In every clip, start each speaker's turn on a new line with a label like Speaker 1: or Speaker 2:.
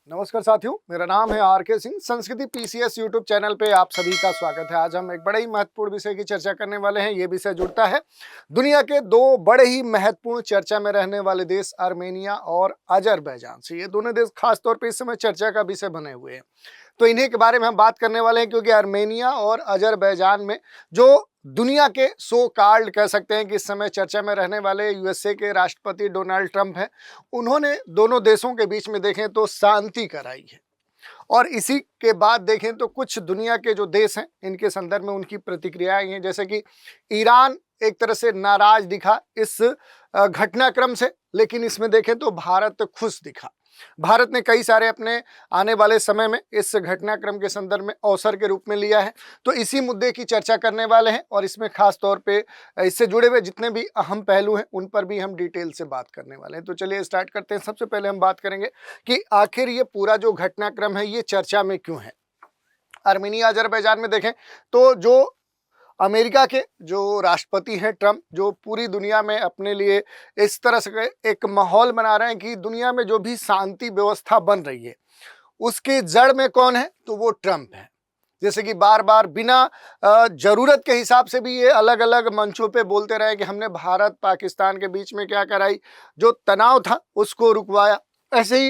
Speaker 1: नमस्कार साथियों, मेरा नाम है आर.के. सिंह। संस्कृति पीसीएस यूट्यूब चैनल पे आप सभी का स्वागत है। आज हम एक बड़े ही महत्वपूर्ण विषय की चर्चा करने वाले हैं। ये विषय जुड़ता है दुनिया के दो बड़े ही महत्वपूर्ण चर्चा में रहने वाले देश आर्मेनिया और अजरबैजान से। ये दोनों देश खास तौर पे इस समय चर्चा का विषय बने हुए हैं, तो इन्हीं के बारे में हम बात करने वाले हैं, क्योंकि आर्मेनिया और अजरबैजान में जो दुनिया के सो कॉल्ड कह सकते हैं कि इस समय चर्चा में रहने वाले यूएसए के राष्ट्रपति डोनाल्ड ट्रंप हैं, उन्होंने दोनों देशों के बीच में देखें तो शांति कराई है। और इसी के बाद देखें तो कुछ दुनिया के जो देश हैं इनके संदर्भ में उनकी प्रतिक्रियाएं हैं, जैसे कि ईरान एक तरह से नाराज दिखा इस घटनाक्रम से, लेकिन इसमें देखें तो भारत खुश दिखा। भारत ने कई सारे अपने आने वाले समय में इस घटनाक्रम के संदर्भ में अवसर के रूप में लिया है, तो इसी मुद्दे की चर्चा करने वाले हैं और इसमें खास तौर पे इससे जुड़े हुए जितने भी अहम पहलू हैं उन पर भी हम डिटेल से बात करने वाले हैं। तो चलिए स्टार्ट करते हैं। सबसे पहले हम बात करेंगे कि आखिर ये पूरा जो घटनाक्रम है ये चर्चा में क्यों है। आर्मेनिया अजरबैजान में देखें तो जो अमेरिका के जो राष्ट्रपति हैं ट्रंप, जो पूरी दुनिया में अपने लिए इस तरह से एक माहौल बना रहे हैं कि दुनिया में जो भी शांति व्यवस्था बन रही है उसके जड़ में कौन है, तो वो ट्रंप है। जैसे कि बार बार बिना जरूरत के हिसाब से भी ये अलग अलग मंचों पे बोलते रहे कि हमने भारत पाकिस्तान के बीच में क्या कराई, जो तनाव था उसको रुकवाया। ऐसे ही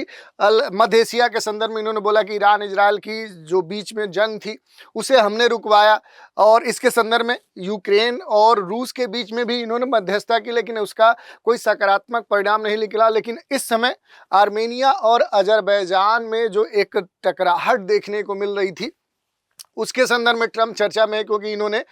Speaker 1: मध्य एशिया के संदर्भ में इन्होंने बोला कि ईरान इजराइल की जो बीच में जंग थी उसे हमने रुकवाया, और इसके संदर्भ में यूक्रेन और रूस के बीच में भी इन्होंने मध्यस्थता की, लेकिन उसका कोई सकारात्मक परिणाम नहीं निकला। लेकिन इस समय आर्मेनिया और अजरबैजान में जो एक टकराहट देखने को मिल रही थी उसके संदर्भ में ट्रंप चर्चा में है, क्योंकि इन्होंने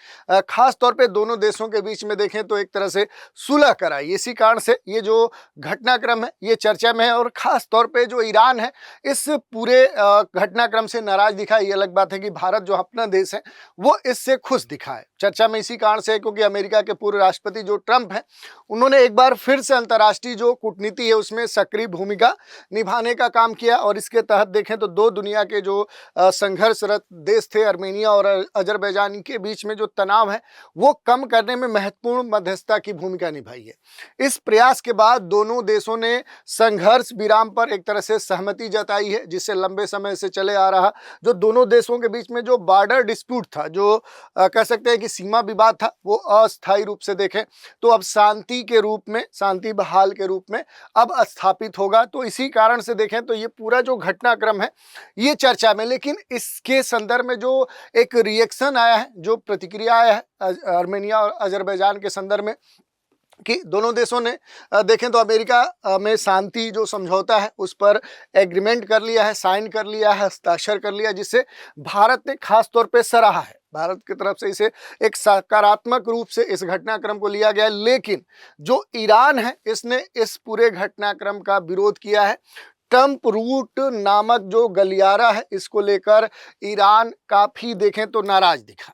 Speaker 1: खास तौर पे दोनों देशों के बीच में देखें तो एक तरह से सुलह कराई। इसी कारण से ये जो घटनाक्रम है ये चर्चा में है, और ख़ास तौर पे जो ईरान है इस पूरे घटनाक्रम से नाराज दिखा। ये अलग बात है कि भारत जो अपना देश है वो इससे खुश दिखा है। चर्चा में इसी कारण से है क्योंकि अमेरिका के पूर्व राष्ट्रपति जो ट्रंप हैं उन्होंने एक बार फिर से अंतर्राष्ट्रीय जो कूटनीति है उसमें सक्रिय भूमिका निभाने का काम किया, और इसके तहत देखें तो दो दुनिया के जो संघर्षरत देश थे आर्मेनिया और अजरबैजान के बीच में जो तनाव है वो कम करने में महत्वपूर्ण मध्यस्थता की भूमिका निभाई है। इस प्रयास के बाद दोनों देशों ने संघर्ष विराम पर एक तरह से सहमति जताई है, जिससे लंबे समय से चले आ रहा जो दोनों देशों के बीच में जो बॉर्डर डिस्प्यूट था, जो कह सकते हैं कि सीमा विवाद था, वो अस्थायी रूप से देखें तो अब शांति के रूप में, शांति बहाल के रूप में अब स्थापित होगा। तो इसी कारण से देखें तो ये पूरा जो घटनाक्रम है ये चर्चा में, लेकिन इसके संदर्भ में जो एक रिएक्शन आया है, जो प्रतिक्रिया आया है आर्मेनिया और अजरबैजान के संदर्भ में, कि दोनों देशों ने देखें तो अमेरिका में शांति जो समझौता है उस पर एग्रीमेंट कर लिया है, साइन कर लिया है, हस्ताक्षर कर लिया, जिससे भारत ने खास तौर पे सराहा है। भारत की तरफ से इसे एक सकारात्मक रूप से इस घटनाक्रम को लिया गया। लेकिन जो ईरान है इसने इस पूरे घटनाक्रम का विरोध किया है। ट्रंप रूट नामक जो गलियारा है इसको लेकर ईरान काफी देखें तो नाराज दिखा।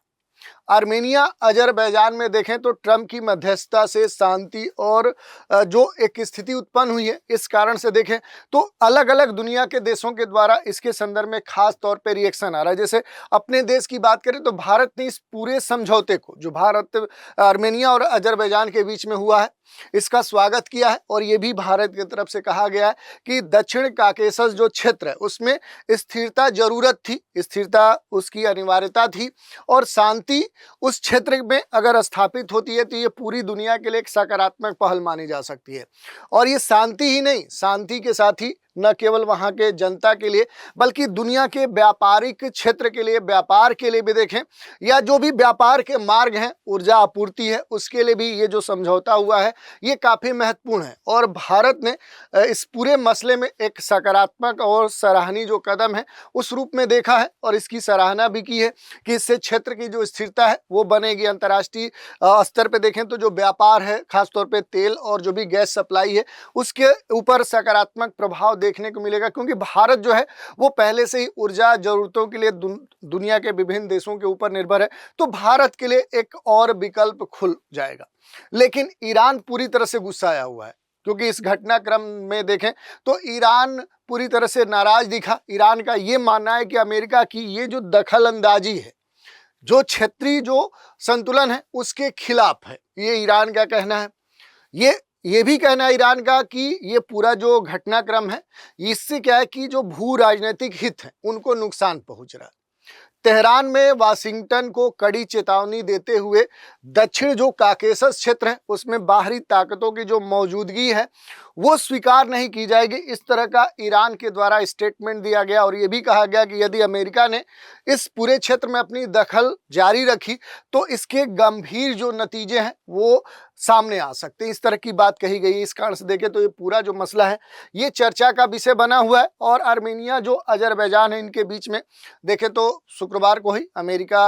Speaker 1: आर्मेनिया अजरबैजान में देखें तो ट्रंप की मध्यस्थता से शांति और जो एक स्थिति उत्पन्न हुई है, इस कारण से देखें तो अलग अलग दुनिया के देशों के द्वारा इसके संदर्भ में खास तौर पे रिएक्शन आ रहा है। जैसे अपने देश की बात करें तो भारत ने इस पूरे समझौते को, जो भारत आर्मेनिया और अजरबैजान के बीच में हुआ है, इसका स्वागत किया है, और ये भी भारत की तरफ से कहा गया है कि दक्षिण काकेशस जो क्षेत्र है उसमें स्थिरता जरूरत थी, स्थिरता उसकी अनिवार्यता थी, और शांति उस क्षेत्र में अगर स्थापित होती है तो ये पूरी दुनिया के लिए एक सकारात्मक पहल मानी जा सकती है। और ये शांति ही नहीं, शांति के साथ ही न केवल वहाँ के जनता के लिए बल्कि दुनिया के व्यापारिक क्षेत्र के लिए, व्यापार के लिए भी देखें, या जो भी व्यापार के मार्ग हैं, ऊर्जा आपूर्ति है, उसके लिए भी ये जो समझौता हुआ है ये काफ़ी महत्वपूर्ण है। और भारत ने इस पूरे मसले में एक सकारात्मक और सराहनीय जो कदम है उस रूप में देखा है, और इसकी सराहना भी की है कि इससे क्षेत्र की जो स्थिरता है वो बनेगी। अंतर्राष्ट्रीय स्तर पर देखें तो जो व्यापार है, खासतौर पर तेल और जो भी गैस सप्लाई है, उसके ऊपर सकारात्मक प्रभाव देखने को मिलेगा, क्योंकि भारत जो है वो पहले से ही ऊर्जा जरूरतों के लिए दुनिया के विभिन्न देशों के ऊपर निर्भर है, तो भारत के लिए एक और विकल्प खुल जाएगा। लेकिन ईरान पूरी तरह से गुस्साया हुआ है, क्योंकि इस घटनाक्रम में देखें तो ईरान पूरी तरह से नाराज दिखा। ईरान का ये मानना है कि अमेरिका की ये जो दखल अंदाजी है, जो क्षेत्रीय जो संतुलन है उसके खिलाफ है, ये ईरान का कहना है। ये ये भी कहना है ईरान का कि ये पूरा जो घटनाक्रम है, इससे क्या है कि जो भू राजनीतिक हित हैं उनको नुकसान पहुंच रहा है। तेहरान में वाशिंगटन को कड़ी चेतावनी देते हुए दक्षिण जो काकेशस क्षेत्र है उसमें बाहरी ताकतों की जो मौजूदगी है वो स्वीकार नहीं की जाएगी, इस तरह का ईरान के द्वारा स्टेटमेंट दिया गया। और ये भी कहा गया कि यदि अमेरिका ने इस पूरे क्षेत्र में अपनी दखल जारी रखी तो इसके गंभीर जो नतीजे हैं वो सामने आ सकते हैं, इस तरह की बात कही गई है। इस कारण से देखें तो ये पूरा जो मसला है ये चर्चा का विषय बना हुआ है। और आर्मेनिया जो अजरबैजान है इनके बीच में देखें तो शुक्रवार को ही अमेरिका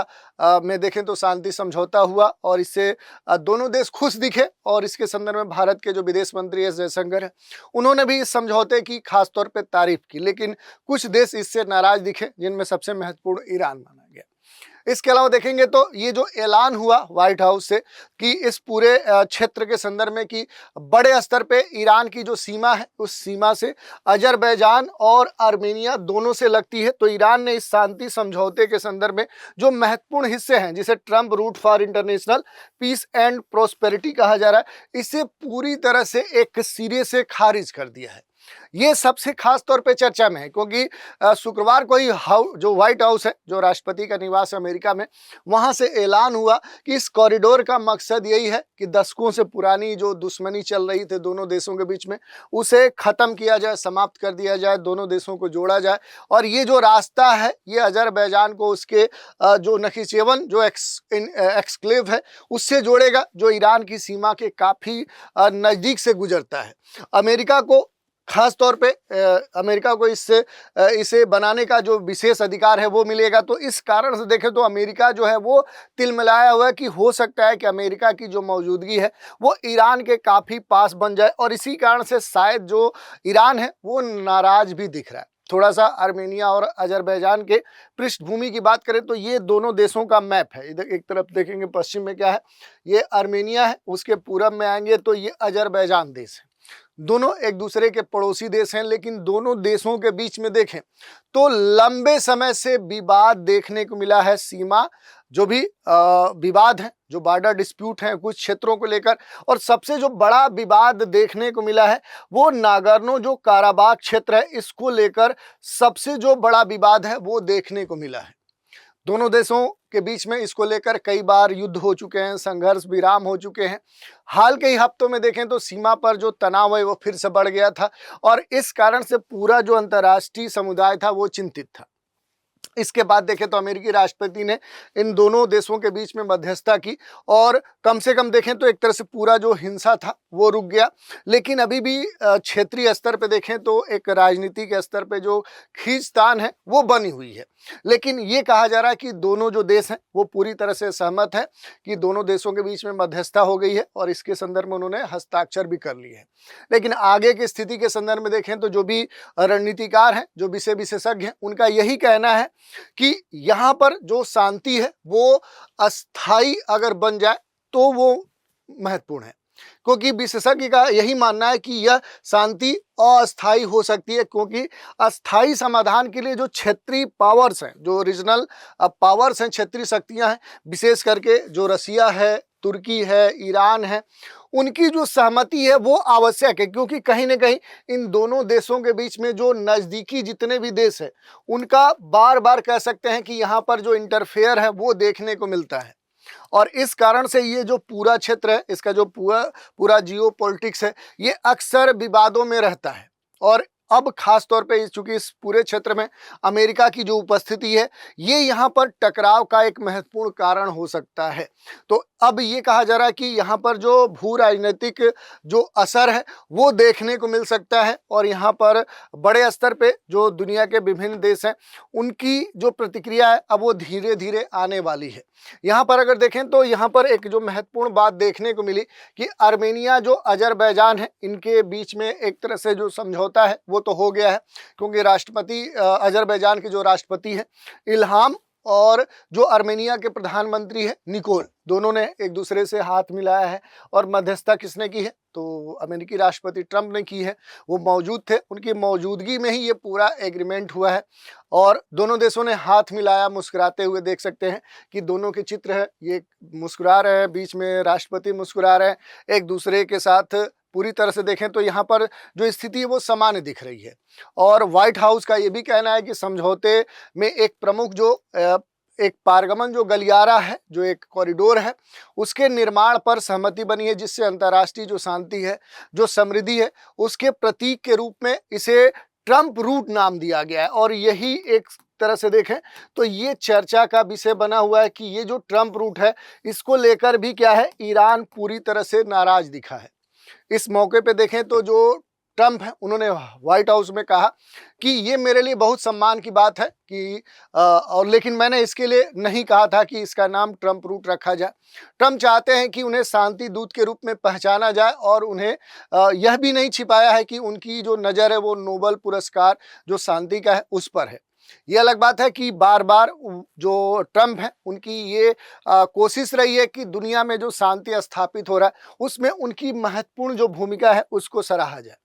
Speaker 1: में देखें तो शांति समझौता हुआ और इससे दोनों देश खुश दिखे। और इसके संदर्भ में भारत के जो विदेश मंत्री एस जयशंकर है उन्होंने भी इस समझौते की खास तौर पे तारीफ की, लेकिन कुछ देश इससे नाराज दिखे जिनमें सबसे महत्वपूर्ण ईरान माना गया। इसके अलावा देखेंगे तो ये जो ऐलान हुआ व्हाइट हाउस से कि इस पूरे क्षेत्र के संदर्भ में कि बड़े स्तर पे ईरान की जो सीमा है उस सीमा से अजरबैजान और आर्मेनिया दोनों से लगती है, तो ईरान ने इस शांति समझौते के संदर्भ में जो महत्वपूर्ण हिस्से हैं जिसे Trump Route for International Peace and Prosperity कहा जा रहा है, इसे पूरी तरह से एक सिरे से खारिज कर दिया है। ये सबसे खास तौर पे चर्चा में है क्योंकि शुक्रवार को ही जो व्हाइट हाउस है, जो राष्ट्रपति का निवास है अमेरिका में, वहां से ऐलान हुआ कि इस कॉरिडोर का मकसद यही है कि दशकों से पुरानी जो दुश्मनी चल रही थी दोनों देशों के बीच में उसे खत्म किया जाए, समाप्त कर दिया जाए, दोनों देशों को जोड़ा जाए। और ये जो रास्ता है ये अजरबैजान को उसके जो नखीचेवन जो एक्सक्लेव है उससे जोड़ेगा, जो ईरान की सीमा के काफी नजदीक से गुजरता है। अमेरिका को खास तौर पे अमेरिका को इससे इसे बनाने का जो विशेष अधिकार है वो मिलेगा। तो इस कारण से देखें तो अमेरिका जो है वो तिलमिलाया हुआ है कि हो सकता है कि अमेरिका की जो मौजूदगी है वो ईरान के काफ़ी पास बन जाए। और इसी कारण से शायद जो ईरान है वो नाराज भी दिख रहा है। थोड़ा सा आर्मेनिया और अजरबैजान के पृष्ठभूमि की बात करें तो ये दोनों देशों का मैप है। इधर एक तरफ देखेंगे पश्चिम में क्या है, ये आर्मेनिया है, उसके पूरब में आएंगे तो ये अजरबैजान देश है। दोनों एक दूसरे के पड़ोसी देश हैं, लेकिन दोनों देशों के बीच में देखें तो लंबे समय से विवाद देखने को मिला है। सीमा जो भी विवाद है, जो बॉर्डर डिस्प्यूट हैं कुछ क्षेत्रों को लेकर, और सबसे जो बड़ा विवाद देखने को मिला है वो नागर्नो जो काराबाग क्षेत्र है इसको लेकर सबसे जो बड़ा विवाद है वो देखने को मिला है। दोनों देशों के बीच में इसको लेकर कई बार युद्ध हो चुके हैं, संघर्ष विराम हो चुके हैं। हाल के ही हफ्तों में देखें तो सीमा पर जो तनाव है वो फिर से बढ़ गया था और इस कारण से पूरा जो अंतर्राष्ट्रीय समुदाय था वो चिंतित था। इसके बाद देखें तो अमेरिकी राष्ट्रपति ने इन दोनों देशों के बीच में मध्यस्थता की और कम से कम देखें तो एक तरह से पूरा जो हिंसा था वो रुक गया। लेकिन अभी भी क्षेत्रीय स्तर पे देखें तो एक राजनीतिक स्तर पे जो खींचतान है वो बनी हुई है। लेकिन ये कहा जा रहा है कि दोनों जो देश हैं वो पूरी तरह से सहमत है कि दोनों देशों के बीच में मध्यस्थता हो गई है और इसके संदर्भ में उन्होंने हस्ताक्षर भी कर लिए हैं। लेकिन आगे की स्थिति के संदर्भ में देखें तो जो भी रणनीतिकार हैं, जो विषय विशेषज्ञ हैं, उनका यही कहना है कि यहाँ पर जो शांति है वो अस्थाई अगर बन जाए तो वो महत्वपूर्ण है, क्योंकि विशेषज्ञ का यही मानना है कि यह शांति अस्थाई हो सकती है, क्योंकि अस्थाई समाधान के लिए जो क्षेत्रीय पावर्स हैं, जो रीजनल पावर्स हैं, क्षेत्रीय शक्तियां हैं, विशेष करके जो रसिया है, तुर्की है, ईरान है, उनकी जो सहमति है वो आवश्यक है। क्योंकि कहीं ना कहीं इन दोनों देशों के बीच में जो नज़दीकी जितने भी देश हैं उनका बार बार कह सकते हैं कि यहाँ पर जो इंटरफेयर है वो देखने को मिलता है। और इस कारण से ये जो पूरा क्षेत्र है, इसका जो पूरा जियो पॉलिटिक्स है, ये अक्सर विवादों में रहता है। और अब खास तौर पे चूंकि इस पूरे क्षेत्र में अमेरिका की जो उपस्थिति है ये यहाँ पर टकराव का एक महत्वपूर्ण कारण हो सकता है। तो अब ये कहा जा रहा है कि यहाँ पर जो भू राजनीतिक जो असर है वो देखने को मिल सकता है और यहाँ पर बड़े स्तर पे जो दुनिया के विभिन्न देश हैं उनकी जो प्रतिक्रिया है अब वो धीरे धीरे आने वाली है। यहाँ पर अगर देखें तो यहाँ पर एक जो महत्वपूर्ण बात देखने को मिली कि आर्मेनिया जो अजरबैजान है इनके बीच में एक तरह से जो समझौता है वो तो हो गया है, क्योंकि राष्ट्रपति अजरबैजान के जो राष्ट्रपति हैं इल्हाम और जो आर्मेनिया के प्रधानमंत्री है निकोल, दोनों ने एक दूसरे से हाथ मिलाया है। और मध्यस्थता किसने की है तो अमेरिकी राष्ट्रपति ट्रंप ने की है, वो मौजूद थे, उनकी मौजूदगी में ही ये पूरा एग्रीमेंट हुआ है और दोनों देशों ने हाथ मिलाया मुस्कुराते हुए। देख सकते हैं कि दोनों के चित्र है, ये मुस्कुरा रहे हैं, बीच में राष्ट्रपति मुस्कुरा रहे हैं, एक दूसरे के साथ पूरी तरह से देखें तो यहाँ पर जो स्थिति है वो सामान्य दिख रही है। और व्हाइट हाउस का ये भी कहना है कि समझौते में एक प्रमुख जो एक पारगमन जो गलियारा है, जो एक कॉरिडोर है, उसके निर्माण पर सहमति बनी है, जिससे अंतर्राष्ट्रीय जो शांति है, जो समृद्धि है, उसके प्रतीक के रूप में इसे ट्रंप रूट नाम दिया गया है। और यही एक तरह से देखें तो ये चर्चा का विषय बना हुआ है कि ये जो ट्रंप रूट है, इसको लेकर भी क्या है, ईरान पूरी तरह से नाराज दिखा है। इस मौके पे देखें तो जो ट्रंप है, उन्होंने व्हाइट हाउस में कहा कि ये मेरे लिए बहुत सम्मान की बात है कि और लेकिन मैंने इसके लिए नहीं कहा था कि इसका नाम ट्रंप रूट रखा जाए। ट्रंप चाहते हैं कि उन्हें शांति दूत के रूप में पहचाना जाए और उन्हें यह भी नहीं छिपाया है कि उनकी जो नज़र है वो नोबेल पुरस्कार जो शांति का है उस पर है। ये अलग बात है कि बार बार जो ट्रंप है उनकी ये कोशिश रही है कि दुनिया में जो शांति स्थापित हो रहा है उसमें उनकी महत्वपूर्ण जो भूमिका है उसको सराहा जाए।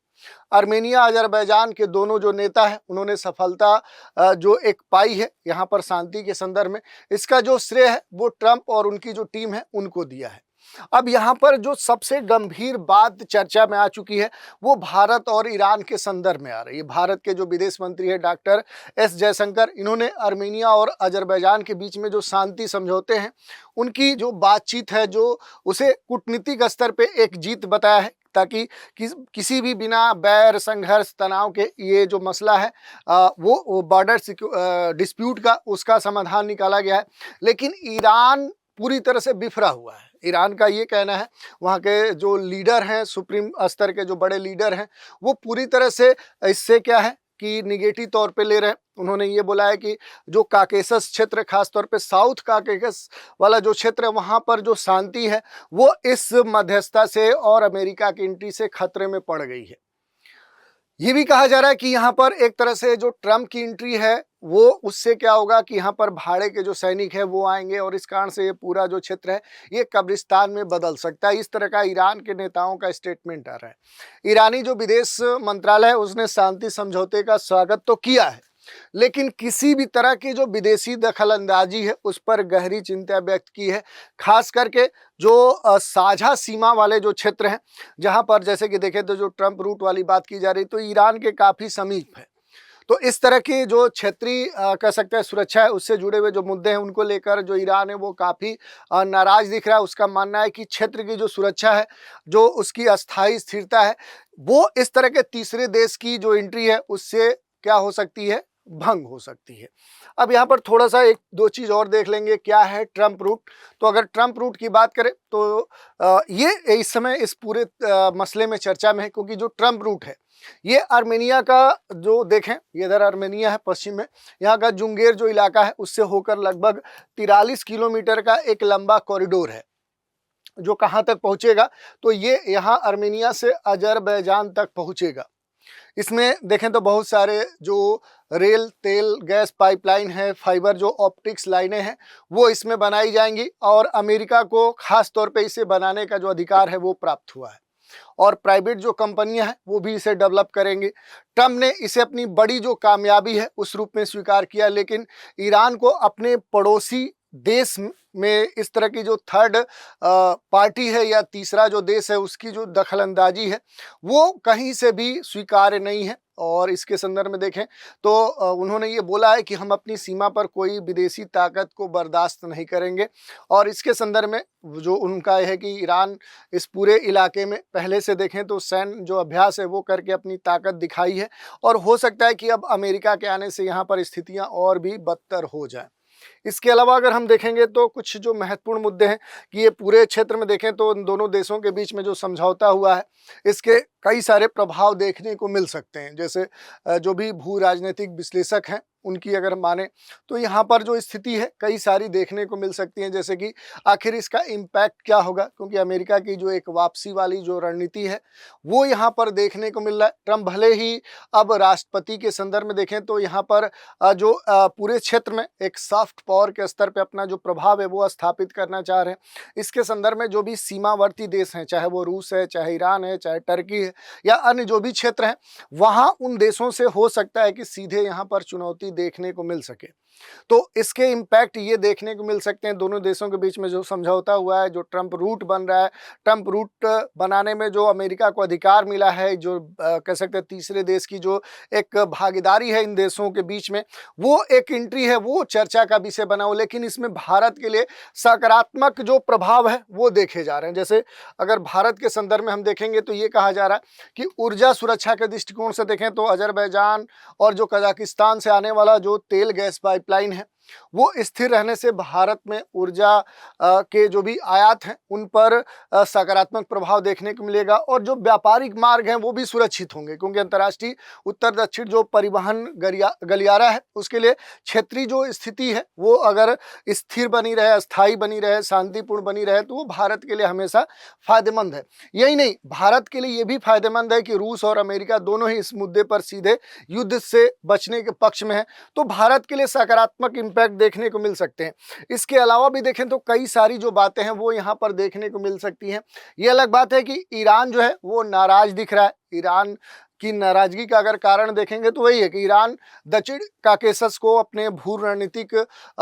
Speaker 1: आर्मेनिया अजरबैजान के दोनों जो नेता हैं, उन्होंने सफलता जो एक पाई है यहाँ पर शांति के संदर्भ में, इसका जो श्रेय है वो ट्रंप और उनकी जो टीम है उनको दिया है। अब यहाँ पर जो सबसे गंभीर बात चर्चा में आ चुकी है वो भारत और ईरान के संदर्भ में आ रही है। भारत के जो विदेश मंत्री है डॉक्टर एस जयशंकर, इन्होंने आर्मेनिया और अजरबैजान के बीच में जो शांति समझौते हैं उनकी जो बातचीत है, जो उसे कूटनीतिक स्तर पे एक जीत बताया है, ताकि किसी भी बिना बैर संघर्ष तनाव के ये जो मसला है वो बॉर्डर डिस्प्यूट का उसका समाधान निकाला गया है। लेकिन ईरान पूरी तरह से बिफरा हुआ है। ईरान का ये कहना है, वहाँ के जो लीडर हैं, सुप्रीम स्तर के जो बड़े लीडर हैं, वो पूरी तरह से इससे क्या है कि निगेटिव तौर पे ले रहे हैं। उन्होंने ये बोला है कि जो काकेशस क्षेत्र, खास तौर पे साउथ काकेशस वाला जो क्षेत्र है, वहाँ पर जो शांति है वो इस मध्यस्थता से और अमेरिका की एंट्री से खतरे में पड़ गई है। ये भी कहा जा रहा है कि यहाँ पर एक तरह से जो ट्रंप की एंट्री है वो उससे क्या होगा कि यहाँ पर भाड़े के जो सैनिक है वो आएंगे और इस कारण से ये पूरा जो क्षेत्र है ये कब्रिस्तान में बदल सकता है। इस तरह का ईरान के नेताओं का स्टेटमेंट आ रहा है। ईरानी जो विदेश मंत्रालय है उसने शांति समझौते का स्वागत तो किया है, लेकिन किसी भी तरह की जो विदेशी दखलंदाजी है उस पर गहरी चिंता व्यक्त की है। खास करके जो साझा सीमा वाले जो क्षेत्र हैं, जहां पर जैसे कि देखें तो जो ट्रंप रूट वाली बात की जा रही तो ईरान के काफ़ी समीप है। तो इस तरह की जो क्षेत्रीय कह सकते हैं सुरक्षा है, उससे जुड़े हुए जो मुद्दे हैं उनको लेकर जो ईरान है वो काफ़ी नाराज दिख रहा है। उसका मानना है कि क्षेत्र की जो सुरक्षा है, जो उसकी अस्थायी स्थिरता है, वो इस तरह के तीसरे देश की जो एंट्री है उससे क्या हो सकती है, भंग हो सकती है। अब यहाँ पर थोड़ा सा एक दो चीज़ और देख लेंगे, क्या है ट्रंप रूट। तो अगर ट्रंप रूट की बात करें तो ये इस समय इस पूरे मसले में चर्चा में है, क्योंकि जो ट्रंप रूट है ये आर्मेनिया का जो देखें, ये इधर आर्मेनिया है पश्चिम में, यहाँ का जुंगेर जो इलाका है उससे होकर लगभग 43 किलोमीटर का एक लंबा कॉरिडोर है जो कहाँ तक पहुँचेगा, तो ये यहाँ आर्मेनिया से अजरबैजान तक पहुँचेगा। इसमें देखें तो बहुत सारे जो रेल, तेल, गैस पाइपलाइन है, फाइबर जो ऑप्टिक्स लाइनें हैं वो इसमें बनाई जाएंगी और अमेरिका को खास तौर पे इसे बनाने का जो अधिकार है वो प्राप्त हुआ है और प्राइवेट जो कंपनियां हैं वो भी इसे डेवलप करेंगी। ट्रंप ने इसे अपनी बड़ी जो कामयाबी है उस रूप में स्वीकार किया, लेकिन ईरान को अपने पड़ोसी देश में इस तरह की जो थर्ड पार्टी है या तीसरा जो देश है उसकी जो दखलंदाजी है वो कहीं से भी स्वीकार्य नहीं है। और इसके संदर्भ में देखें तो उन्होंने ये बोला है कि हम अपनी सीमा पर कोई विदेशी ताकत को बर्दाश्त नहीं करेंगे। और इसके संदर्भ में जो उनका है कि ईरान इस पूरे इलाके में पहले से देखें तो सैन्य जो अभ्यास है वो करके अपनी ताकत दिखाई है और हो सकता है कि अब अमेरिका के आने से यहाँ पर स्थितियाँ और भी बदतर हो जाएं। इसके अलावा अगर हम देखेंगे तो कुछ जो महत्वपूर्ण मुद्दे हैं कि ये पूरे क्षेत्र में देखें तो इन दोनों देशों के बीच में जो समझौता हुआ है इसके कई सारे प्रभाव देखने को मिल सकते हैं। जैसे जो भी भू राजनीतिक विश्लेषक हैं उनकी अगर माने तो यहाँ पर जो स्थिति है कई सारी देखने को मिल सकती हैं, जैसे कि आखिर इसका इम्पैक्ट क्या होगा, क्योंकि अमेरिका की जो एक वापसी वाली जो रणनीति है वो यहाँ पर देखने को मिल रहा है। ट्रंप भले ही अब राष्ट्रपति के संदर्भ में देखें तो यहाँ पर जो पूरे क्षेत्र में एक सॉफ्ट पावर के स्तर पर अपना जो प्रभाव है वो स्थापित करना चाह रहे हैं। इसके संदर्भ में जो भी सीमावर्ती देश हैं, चाहे वो रूस है, चाहे ईरान है, चाहे टर्की है या अन्य जो भी क्षेत्र हैं, वहाँ उन देशों से हो सकता है कि सीधे यहाँ पर चुनौती शांति देखने को मिल सके। तो इसके इम्पैक्ट ये देखने को मिल सकते हैं दोनों देशों के बीच में जो समझौता हुआ है, जो ट्रंप रूट बन रहा है, ट्रंप रूट बनाने में जो अमेरिका को अधिकार मिला है, जो कह सकते हैं तीसरे देश की जो एक भागीदारी है इन देशों के बीच में, वो एक एंट्री है, वो चर्चा का विषय बना हो। लेकिन इसमें भारत के लिए सकारात्मक जो प्रभाव है वो देखे जा रहे हैं। जैसे अगर भारत के संदर्भ में हम देखेंगे तो ये कहा जा रहा है कि ऊर्जा सुरक्षा के दृष्टिकोण से देखें तो अजरबैजान और जो कजाकिस्तान से आने वाला जो तेल गैस पाइपलाइन है वो स्थिर रहने से भारत में ऊर्जा के जो भी आयात हैं उन पर सकारात्मक प्रभाव देखने को मिलेगा, और जो व्यापारिक मार्ग हैं वो भी सुरक्षित होंगे, क्योंकि अंतर्राष्ट्रीय उत्तर दक्षिण जो परिवहन गलियारा है उसके लिए क्षेत्रीय जो स्थिति है वो अगर स्थिर बनी रहे, अस्थायी बनी रहे, शांतिपूर्ण बनी रहे तो वो भारत के लिए हमेशा फायदेमंद है। यही नहीं, भारत के लिए ये भी फायदेमंद है कि रूस और अमेरिका दोनों ही इस मुद्दे पर सीधे युद्ध से बचने के पक्ष में है, तो भारत के लिए सकारात्मक इम्पैक्ट देखने को मिल सकते हैं। इसके अलावा भी देखें तो कई सारी जो बातें हैं वो यहाँ पर देखने को मिल सकती हैं। ये अलग बात है कि ईरान जो है वो नाराज दिख रहा है। ईरान की नाराजगी का अगर कारण देखेंगे तो वही है कि ईरान दक्षिण काकेशस को अपने भू रणनीतिक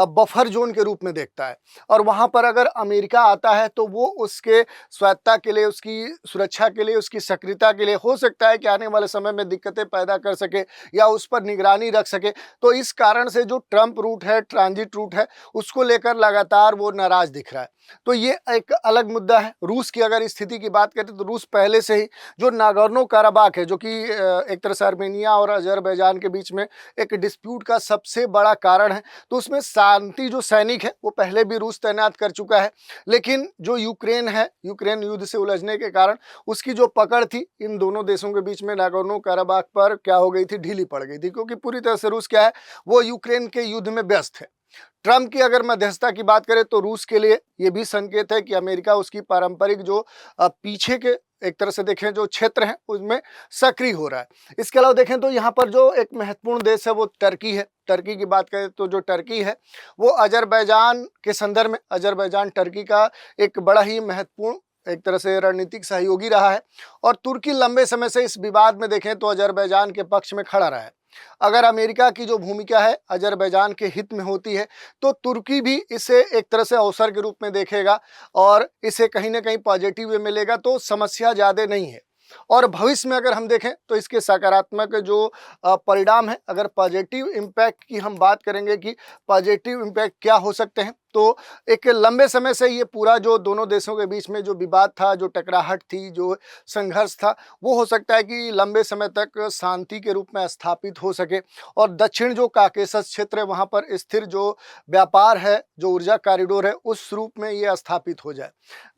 Speaker 1: बफर जोन के रूप में देखता है, और वहां पर अगर अमेरिका आता है तो वो उसके स्वायत्तता के लिए, उसकी सुरक्षा के लिए, उसकी सक्रियता के लिए हो सकता है कि आने वाले समय में दिक्कतें पैदा कर सके या उस पर निगरानी रख सके। तो इस कारण से जो ट्रंप रूट है, ट्रांजिट रूट है, उसको लेकर लगातार वो नाराज दिख रहा है। तो ये एक अलग मुद्दा है। रूस की अगर स्थिति की बात करें तो रूस पहले से ही जो नागोर्नो काराबाख है, जो कि एक तरह से आर्मेनिया और अजरबैजान के बीच में एक डिस्प्यूट का सबसे बड़ा कारण है, तो उसमें शांति जो सैनिक है वो पहले भी रूस तैनात कर चुका है। लेकिन जो यूक्रेन है, यूक्रेन युद्ध से उलझने के कारण उसकी जो पकड़ थी इन दोनों देशों के बीच में नागोर्नो काराबाख पर क्या हो गई थी, ढीली पड़ गई थी, क्योंकि पूरी तरह से रूस क्या है, वो यूक्रेन के युद्ध में व्यस्त है। ट्रंप की अगर मध्यस्थता की बात करें तो रूस के लिए ये भी संकेत है कि अमेरिका उसकी पारंपरिक जो पीछे के एक तरह से देखें जो क्षेत्र हैं उसमें सक्रिय हो रहा है। इसके अलावा देखें तो यहाँ पर जो एक महत्वपूर्ण देश है वो टर्की है। टर्की की बात करें तो जो टर्की है वो अजरबैजान के संदर्भ में, अजरबैजान टर्की का एक बड़ा ही महत्वपूर्ण एक तरह से रणनीतिक सहयोगी रहा है, और तुर्की लंबे समय से इस विवाद में देखें तो अजरबैजान के पक्ष में खड़ा रहा है। अगर अमेरिका की जो भूमिका है अजरबैजान के हित में होती है तो तुर्की भी इसे एक तरह से अवसर के रूप में देखेगा और इसे कहीं ना कहीं पॉजिटिव वे मिलेगा, तो समस्या ज़्यादा नहीं है। और भविष्य में अगर हम देखें तो इसके सकारात्मक जो परिणाम है, अगर पॉजिटिव इम्पैक्ट की हम बात करेंगे कि पॉजिटिव इम्पैक्ट क्या हो सकते हैं, तो एक लंबे समय से ये पूरा जो दोनों देशों के बीच में जो विवाद था, जो टकराहट थी, जो संघर्ष था, वो हो सकता है कि लंबे समय तक शांति के रूप में स्थापित हो सके, और दक्षिण जो काकेशस क्षेत्र है वहाँ पर स्थिर जो व्यापार है, जो ऊर्जा कॉरिडोर है, उस रूप में ये स्थापित हो जाए।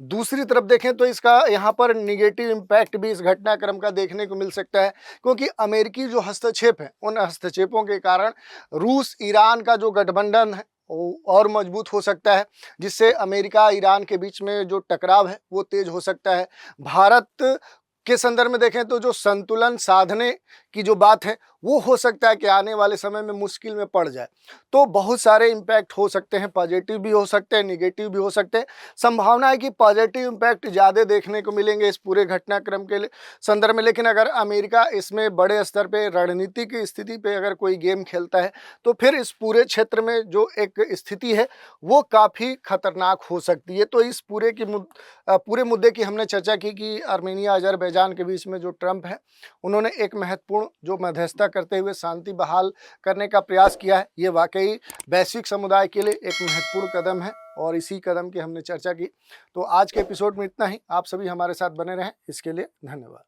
Speaker 1: दूसरी तरफ देखें तो इसका यहाँ पर निगेटिव इम्पैक्ट भी इस घटनाक्रम का देखने को मिल सकता है, क्योंकि अमेरिकी जो हस्तक्षेप है उन हस्तक्षेपों के कारण रूस ईरान का जो गठबंधन है और मजबूत हो सकता है, जिससे अमेरिका ईरान के बीच में जो टकराव है वो तेज हो सकता है। भारत के संदर्भ में देखें तो जो संतुलन साधने की जो बात है वो हो सकता है कि आने वाले समय में मुश्किल में पड़ जाए। तो बहुत सारे इम्पैक्ट हो सकते हैं, पॉजिटिव भी हो सकते हैं, निगेटिव भी हो सकते हैं। संभावना है कि पॉजिटिव इम्पैक्ट ज़्यादा देखने को मिलेंगे इस पूरे घटनाक्रम के संदर्भ में, लेकिन अगर अमेरिका इसमें बड़े स्तर पे रणनीतिक स्थिति पे अगर कोई गेम खेलता है तो फिर इस पूरे क्षेत्र में जो एक स्थिति है वो काफ़ी खतरनाक हो सकती है। तो इस पूरे मुद्दे की हमने चर्चा की कि आर्मेनिया अजरबैजान के बीच में जो ट्रंप है उन्होंने एक महत्वपूर्ण जो मध्यस्थता करते हुए शांति बहाल करने का प्रयास किया है। ये वाकई वैश्विक समुदाय के लिए एक महत्वपूर्ण कदम है, और इसी कदम की हमने चर्चा की। तो आज के एपिसोड में इतना ही। आप सभी हमारे साथ बने रहें, इसके लिए धन्यवाद।